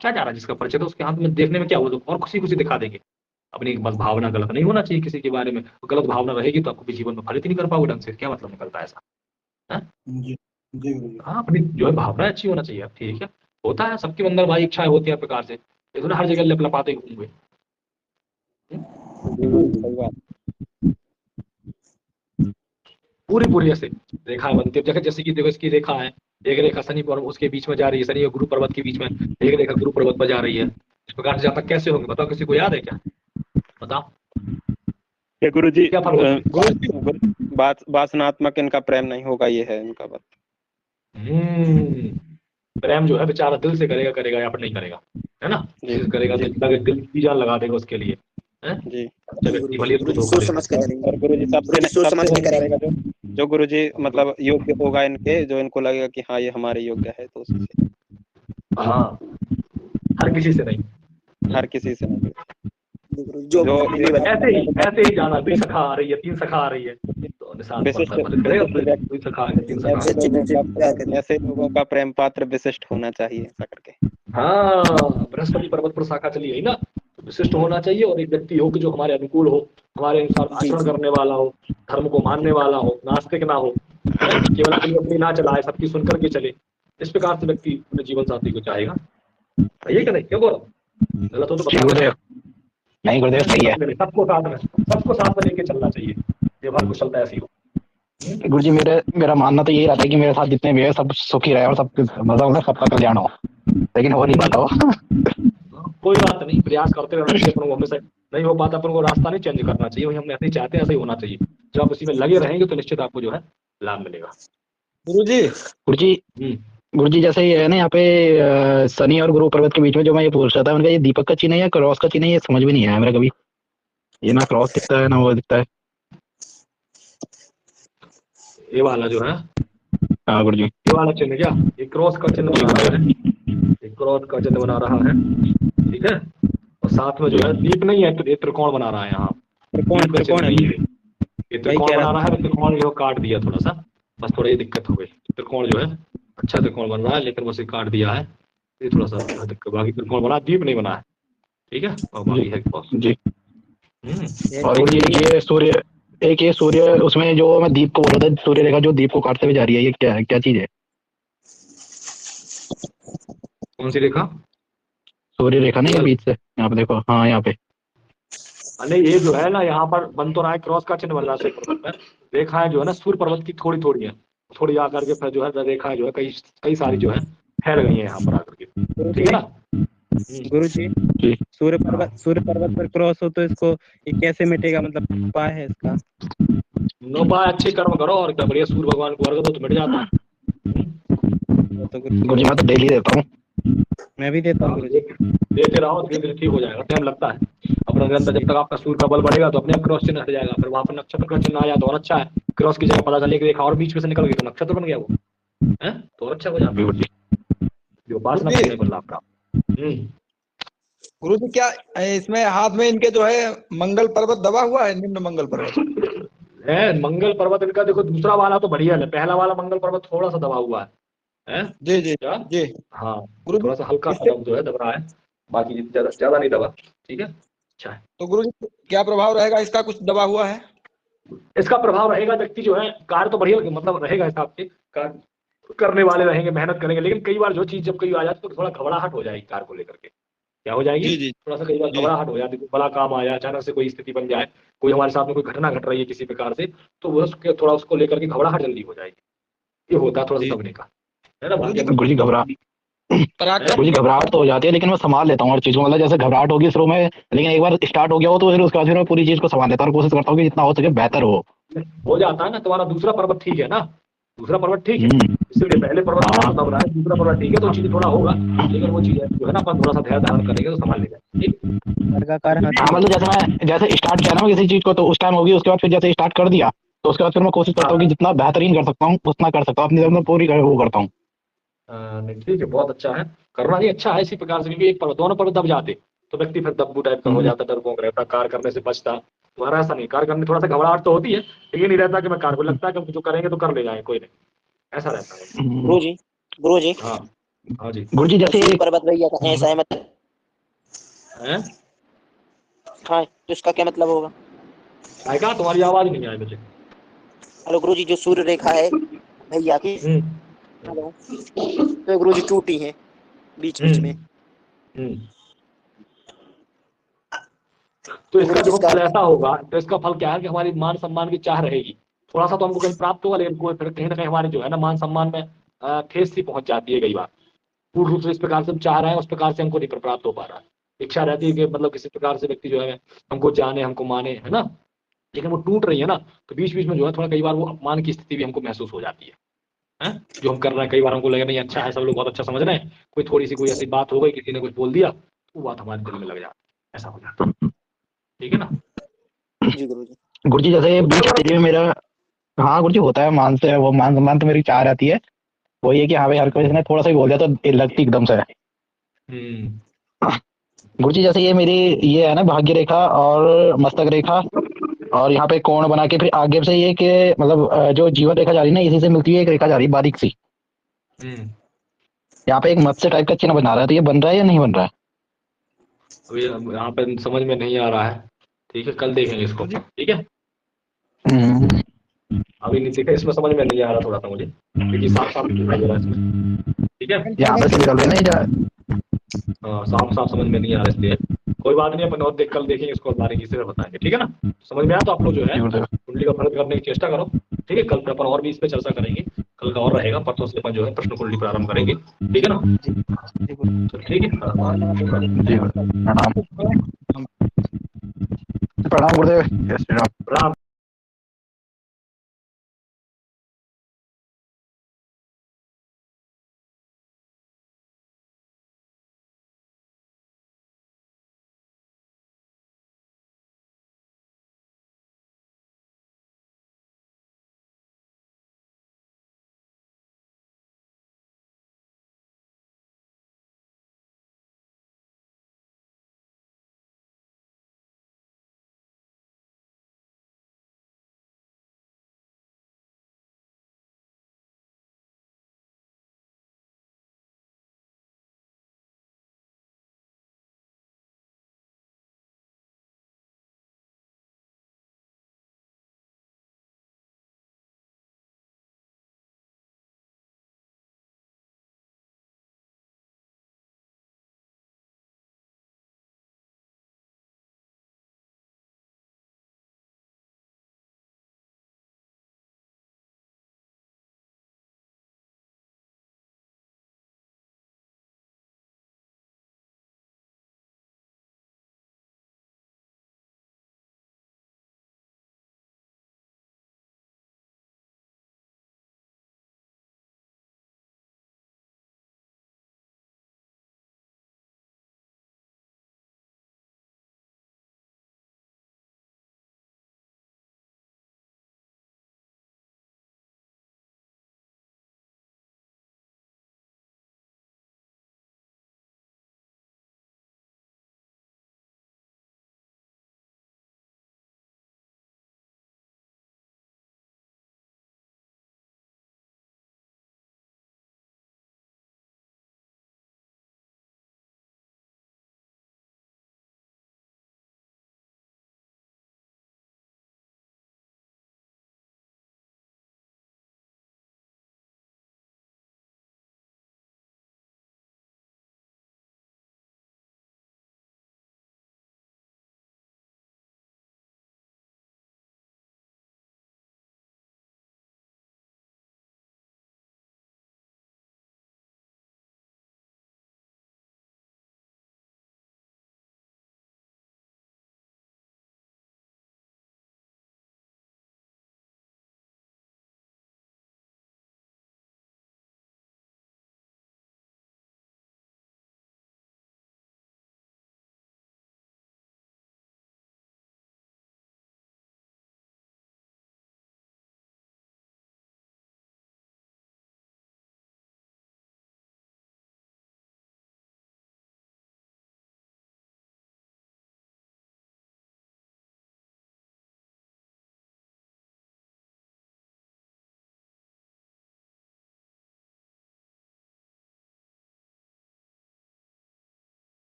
क्या जा रहा है, जिसका परिचय तो उसके हाथ में देखने में क्या हो, और खुशी दिखा देंगे। अपनी बस भावना गलत नहीं होना चाहिए किसी के बारे में, गलत भावना रहेगी तो आपको भी जीवन में फलित ही नहीं कर पाओगे ढंग से, क्या मतलब निकलता है ऐसा। हाँ, अपनी जो है भावना अच्छी होना चाहिए। ठीक है, होता है सबके अंदर भाई इच्छाएं होती है प्रकार से, ये हर जगह लपलपाते घूमोगे। पूरी ऐसे रेखाएं बनती है, जैसे कि देखो इसकी रेखा है, एक रेखा शनि पर्वत उसके बीच में जा रही है, शनि और गुरु पर्वत के बीच में एक रेखा गुरु पर्वत पर जा रही है। इस प्रकार से जहाँ तक कैसे होंगे बताओ, किसी को याद है क्या, बताओ गुरु जी क्या फर्क वासनात्मक इनका प्रेम नहीं होगा, ये है इनका बात। प्रेम जो है बेचारा दिल से करेगा या फिर नहीं करेगा, है ना, करेगा तो दिल की जान लगा देगा उसके लिए, जी। सोच समझ के करेंगे। और गुरु जी सोच समझ के करेगा, जो गुरु जी मतलब योग्य होगा इनके, जो इनको लगेगा कि हाँ ये हमारे योग्य है, तो उससे। हाँ, हर किसी से नहीं, हर किसी से नहीं। जो ऐसे ही जाना, 2 सखा आ रही है, 3 सखा आ रही है, तो निशान ऐसे लोगों का प्रेम पात्र विशिष्ट होना चाहिए, ऐसा करके। हाँ, बृहस्पति पर्वत पर शाखा चली है ना, विशिष्ट होना चाहिए, और एक व्यक्ति हो कि जो हमारे अनुकूल हो, हमारे अनुसार आचरण करने वाला हो, धर्म को मानने वाला हो, नास्तिक ना हो, केवल अपनी ना चलाए, सबकी सुनकर के चले। इस प्रकार से व्यक्ति अपने जीवन साथी को चाहेगा, ये क्या नहीं, क्यों बोलो गलत हो तो बता, नहीं गुरुदेव सही है। सबको साथ में लेके चलना चाहिए, व्यवहार कुशलता ऐसी हो। गुरु जी मेरा मानना तो यही रहता है कि मेरे साथ जितने भी है सब सुखी रहे और मतलब सबका कल्याण हो, लेकिन हो नहीं पाता हो। कोई बात नहीं, प्रयास करते रहना चाहिए, हमेशा नहीं हो पाता, अपन को रास्ता नहीं चेंज करना चाहिए, वही हम ऐसे ही चाहते हैं, ऐसे ही होना चाहिए। जब आप उसी में लगे रहेंगे तो निश्चित आपको जो है लाभ मिलेगा। गुरुजी गुरुजी हम्म। गुरुजी जैसे ये है ना यहाँ पे शनि और गुरु पर्वत के बीच में जो मैं ये पूछ रहा था, उनका ये दीपक का चिन्ह है या क्रॉस का चिन्ह है, ये समझ में नहीं आया मेरा कभी। ये ना क्रॉस दिखता है ना वो दिखता है। ये वाला जो है, हाँ गुरुजी। ये वाला चिन्ह क्या, ये क्रॉस का चिन्ह बना रहा है, ये क्रॉस का चिन्ह बना रहा है, ठीक है। और साथ में जो है दीप नहीं है, तो ये त्रिकोण बना रहा है यहाँ, त्रिकोण दीप का चिन्ह त्रिकोण है नहीं है, ये त्रिकोण कह रहा बना रहा है, त्रिकोण जो काट दिया थोड़ा सा, बस थोड़ा ये दिक्कत हो गई। त्रिकोण जो है अच्छा त्रिकोण बन रहा है, लेकिन बस ये काट दिया है, ये थोड़ा सा दिक्कत। बाकी त्रिकोण बना, दीप नहीं बना है, ठीक है। और बाकी है क्रॉस। जी। हम्म। और गुरुजी ये सूर्य, एक ये सूर्य, उसमें जो मैं दीप को बोल रहा था, सूर्य रेखा जो दीप को काटते हुए जा रही है, ये क्या क्या चीज है? कौन सी रेखा? सूर्य रेखा नहीं है बीच से, यहाँ पे देखो, हाँ यहाँ पे। नहीं, ये जो है ना यहाँ पर बन तो रहा है, क्रॉस का चिन्ह बन रहा है सूर्य पर्वत पर। रेखाएं जो है ना सूर्य पर्वत की थोड़ी थोड़ी है, थोड़ी आकर के फिर जो है रेखाएं जो है कई कई सारी जो है फैल गई है यहाँ पर आकर के, ठीक है ना। गुरु जी, जी। सूर्य पर्वत पर क्रॉस हो तो इसको ये कैसे मिटेगा, मतलब उपाय है इसका? नो पाए, अच्छे कर्म करो और क्या, बढ़िया सूर्य भगवान को अर्घ दो तो मिट जाता है। तो गुरुजी मैं तो डेली देता हूँ। मैं भी देता हूँ गुरु जी। देते रहो, धीरे धीरे ठीक हो जाएगा, टाइम लगता है। अपना निरंतर जब तक आपका सूर्य का बल बढ़ेगा तो अपने आप क्रॉस चिन्ह हट जाएगा, फिर वहां पर नक्षत्र का चिन्ह आ जाए तो और अच्छा है। क्रॉस की जगह पता चले कि रेखा और बीच में से निकल गई तो नक्षत्र बन गया वो, है तो और अच्छा हो जाता है। जो उपासना करने पर लाभ प्राप्त। गुरुजी क्या इसमें हाथ में इनके जो है मंगल पर्वत दबा हुआ है, निम्न मंगल पर्वत है मंगल पर्वत इनका, देखो दूसरा वाला तो बढ़िया है, पहला वाला मंगल पर्वत थोड़ा सा दबा हुआ है? जी जी क्या? जी। हाँ, गुरुजी थोड़ा सा हल्का सा दब जो है दब रहा है, बाकी ज्यादा नहीं दबा, ठीक है, अच्छा है। तो गुरुजी क्या प्रभाव रहेगा इसका, कुछ दबा हुआ है? इसका प्रभाव रहेगा, व्यक्ति जो है कार्य तो बढ़िया मतलब रहेगा, हिसाब से कार्य करने वाले रहेंगे, मेहनत करेंगे, लेकिन कई बार जो चीज जब कई आ जाती है तो थोड़ा घबराहट हो जाएगी कार्य को लेकर के। क्या हो जाएगी? जी जी थोड़ा सा कई बार घबराहट हो जाती है, बड़ा काम आया, अचानक से कोई स्थिति बन जाए, कोई हमारे साथ में कोई घटना घट रही है किसी प्रकार से, तो वो उसके थोड़ा उसको लेकर के घबराहट जल्दी हो जाएगी, ये होता है थोड़ा सा दबने का, है ना। बाकी गुरुजी पराक्रम मुझे घबराहट तो हो जाती है, लेकिन मैं संभाल लेता हूँ हर चीज को। मतलब जैसे घबराहट होगी शुरू में, लेकिन एक बार स्टार्ट हो गया हो तो फिर उसके बाद फिर मैं पूरी चीज को संभाल लेता हूँ और कोशिश करता हूँ कि जितना हो सके बेहतर हो जाता है ना। तुम्हारा दूसरा पर्वत ठीक है ना, दूसरा पर्वत ठीक है, इसलिए पहले पर्वत थोड़ा सा दब रहा है, दूसरा पर्वत ठीक है तो चीज थोड़ा होगा, लेकिन वो चीज जो है ना अपन थोड़ा सा धैर्य धारण करेंगे तो संभाल लेगा, ठीक। वर्गाकार हाथी। हाँ मतलब जैसे स्टार्ट किया ना किसी चीज को तो उस टाइम होगी, उसके बाद फिर जैसे स्टार्ट कर दिया तो उसके बाद फिर मैं कोशिश करता हूँ कि जितना बेहतरीन कर सकता हूँ उतना कर सकता हूँ, अपनी तरफ से पूरी वो करता हूँ। नहीं ठीक है, बहुत अच्छा है, करना ही अच्छा है इसी प्रकार से, क्योंकि एक पर्वत दोनों पर्वत दब जाते तो व्यक्ति फिर दब्बू टाइप का हो जाता, डरपोक रहता, कार्य करने से बचता। तुम्हारा ऐसा नहीं, कार्य करने थोड़ा सा घबराहट तो होती है, लेकिन नहीं रहता कि मैं कार्य को लगता है कि जो करेंगे तो कर ले जाए, कोई नहीं, ऐसा रहता है। गुरुजी हाँ हाँ जी गुरुजी जैसे सूर्य पर्वत भैया का ऐसा है मतलब, हैं? हाँ तो इसका क्या मतलब होगा? आएगा, तुम्हारी आवाज नहीं आई मुझे। हेलो गुरुजी, जो सूर्य रेखा है भैया की, हेलो, तो गुरुजी टूटी है बीच बीच में, तो इसका जो फल ऐसा होगा, तो इसका फल क्या है कि हमारी मान सम्मान की चाह रहेगी, थोड़ा सा तो हमको कहीं प्राप्त होगा, लेकिन कोई फिर कहीं ना कहीं हमारे जो है ना मान सम्मान में ठेस सी पहुंच जाती है कई बार। पूर्ण रूप से इस प्रकार से हम चाह रहे हैं उस प्रकार से हमको नहीं प्राप्त हो पा रहा है। इच्छा रहती है कि मतलब किसी प्रकार से व्यक्ति जो है हमको जाने, हमको माने, है ना, लेकिन वो टूट रही है ना, तो बीच बीच में जो है थोड़ा कई बार वो अपमान की स्थिति भी हमको महसूस हो जाती है? जो हम कर रहे हैं कई बार हमको लगे नहीं अच्छा है, सब लोग बहुत अच्छा समझ रहे हैं, कोई थोड़ी सी कोई ऐसी बात हो गई, किसी ने कुछ बोल दिया, तो वो बात हमारे दिल में लग जाती है, ऐसा हो जाता है, ठीक है ना। जी गुरुजी। गुरुजी जैसे बीच में मेरा, हाँ गुरुजी होता है, मान से वो मान सम्मान तो मेरी चाह रहती है, वही है कि हाँ भाई हर कोई ने थोड़ा सा ही बोल दिया तो लगती एकदम से। गुरुजी जैसे ये मेरी ये है ना भाग्य रेखा और मस्तक रेखा, और यहाँ पे कोण बना के फिर आगे से ये कि मतलब जो जीवन रेखा जा रही है ना, इसी से मिलती है एक रेखा जा रही है बारीक सी, यहाँ पे एक मत्स्य टाइप का चिन्ह बना रहा है, तो ये बन रहा है या नहीं बन रहा है? अभी यहाँ पे समझ में नहीं आ रहा है, ठीक है, कल देखेंगे इसको, ठीक है। अभी नहीं देखा, इसमें समझ में नहीं आ रहा थोड़ा सा मुझे, क्योंकि साफ साफ दिखाई दे रहा है इसमें, ठीक है। यहाँ पे से निकल रहे ना हाँ साफ साफ समझ में नहीं आ रहा, इसलिए कोई बात नहीं, अपन और कल देखेंगे इसको, बारीकी से बताएंगे, ठीक है ना। समझ में आया तो आप लोग जो है कुंडली का फर्क करने की चेष्टा करो, ठीक है। कल पे अपन और भी इस पे चर्चा करेंगे, कल का और रहेगा, परसों से अपन जो है प्रश्न कुंडली प्रारंभ करेंगे, ठीक है ना। तो ठीक है, प्रणाम। प्रणाम गुरुदेव। जय श्री राम। राम